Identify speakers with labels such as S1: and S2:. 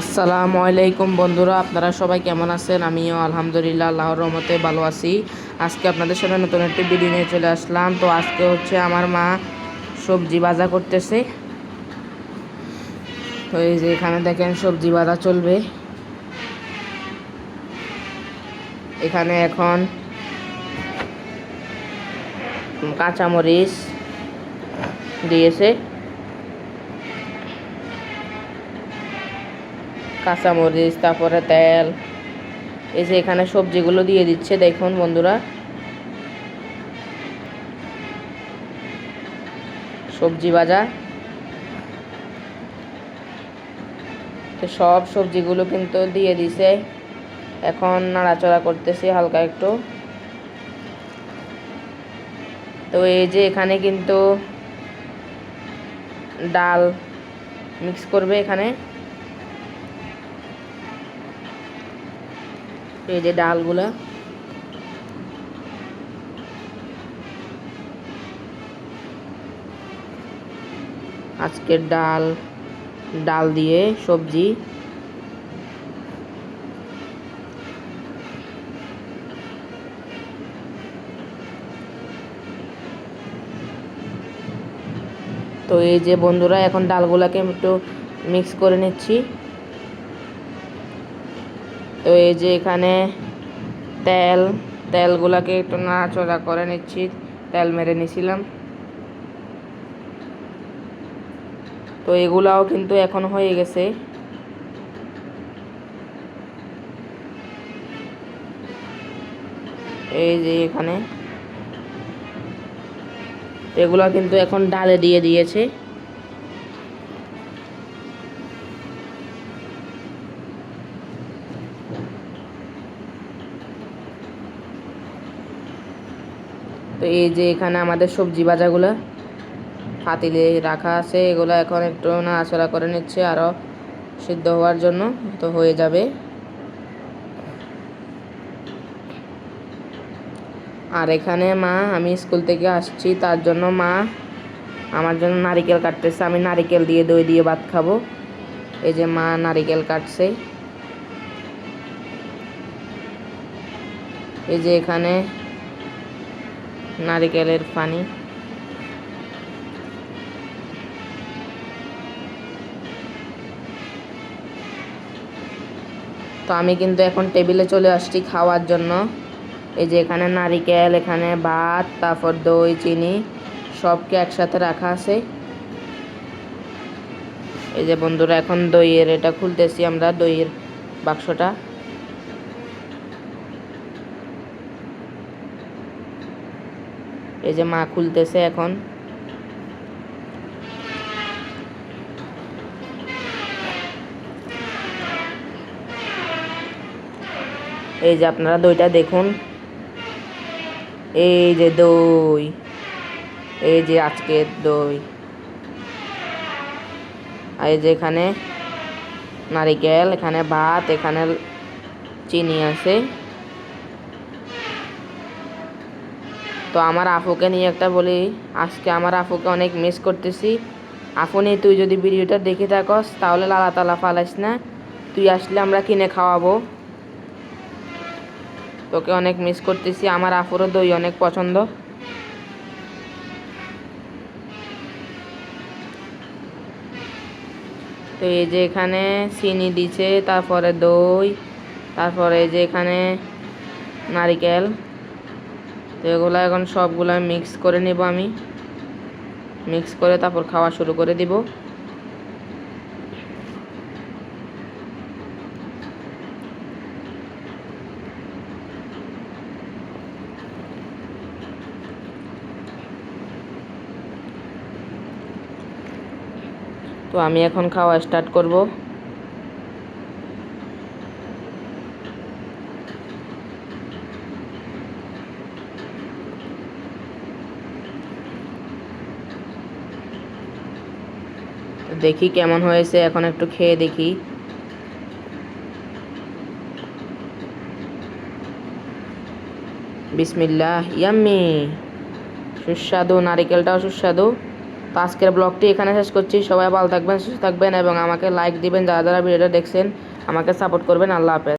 S1: আসসালামু আলাইকুম বন্ধুরা, আপনারা সবাই কেমন আছেন? আমিও আলহামদুলিল্লাহ আল্লাহর রহমতে ভালো আছি। আজকে আপনাদের সাথে নতুন একটি ভিডিও নিয়ে চলে আসলাম। তো আজকে হচ্ছে আমার মা সবজি ভাজা করতেছে। তো এই যে এখানে দেখেন সবজি ভাজা চলবে। এখানে এখন কাঁচামরিচ দিয়েছে, কাঁচামরিচ, তারপরে তেল। এই যে এখানে সবজিগুলো দিয়ে দিচ্ছে, দেখুন বন্ধুরা, সবজি ভাজা। তো সব সবজিগুলো কিন্তু দিয়ে দিছে, এখন নাড়াচাড়া করতেছি হালকা একটু। তো এই যে এখানে কিন্তু ডাল মিক্স করবে। এখানে এই যে ডালগুলা, আজকের ডাল ডাল দিয়ে সবজি। তো এই যে বন্ধুরা, এখন ডালগুলাকে একটু মিক্স করে নিচ্ছি। তো এই যে এখানে তেলগুলাকে একটু নাড়াচাড়া করে নিচ্ছি, তেল মেরে নিছিলাম। তো এগুলাও কিন্তু এখন হয়ে গেছে। এই যে এখানে এগুলা কিন্তু এখন ডালে দিয়ে দিয়েছে। তো এই যে এখানে আমাদের সবজি ভাজাগুলো পাতিলে রাখা আছে, এগুলো এখন একটু নাড়াচাড়া করে নিচ্ছে আরও সিদ্ধ হওয়ার জন্য। তো হয়ে যাবে। আর এখানে মা, আমি স্কুল থেকে আসছি তার জন্য মা আমার জন্য নারিকেল কাটতেছে। আমি নারিকেল দিয়ে দই দিয়ে ভাত খাবো। এই যে মা নারিকেল কাটছে। এই যে এখানে নারিকেলের পানি। তো আমি কিন্তু এখন টেবিলে চলে আসছি খাওয়ার জন্য। এই যে এখানে নারিকেল, এখানে ভাত, তারপর দই, চিনি সবকে একসাথে রাখা আছে। এই যে বন্ধুরা, এখন দইয়ের এটা খুলতেছি আমরা, দইয়ের বাক্সটা। এই যে মা খুলতেছে এখন। এই যে আপনারা দইটা দেখুন, এই যে দই, এই যে আজকের দই। আর এই যে এখানে নারিকেল, এখানে ভাত, এখানে চিনি আছে। তো আমার আপুকে নিয়ে একটা বলি, আজকে আমার আপুকে অনেক মিস করতেছি। আপনি তুই যদি ভিডিওটা দেখে থাকস তাহলে লালা তালা ফালাইস না, তুই আসলে আমরা কিনে খাওয়াবো। তোকে অনেক মিস করতেছি। আমার আপুরও দই অনেক পছন্দ। তো এই যে এখানে চিনি দিছে, তারপরে দই, তারপরে এই যে এখানে নারিকেল। তো এগুলো এখন সবগুলো মিক্স করে নেব আমি। মিক্স করে তারপর খাওয়া শুরু করে দিব। তো আমি এখন খাওয়া স্টার্ট করব। দেখি কেমন হয়েছে, এখন একটু খেয়ে দেখি। বিসমিল্লাহ, ইয়াম্মি, সুস্বাদু, নারিকেলটাও সুস্বাদু। তো আজকের ব্লগটি এখানে শেষ করছি। সবাই ভালো থাকবেন, সুস্থ থাকবেন এবং আমাকে লাইক দিবেন, যারা যারা ভিডিওটা দেখছেন আমাকে সাপোর্ট করবেন। আল্লাহ হাফেজ।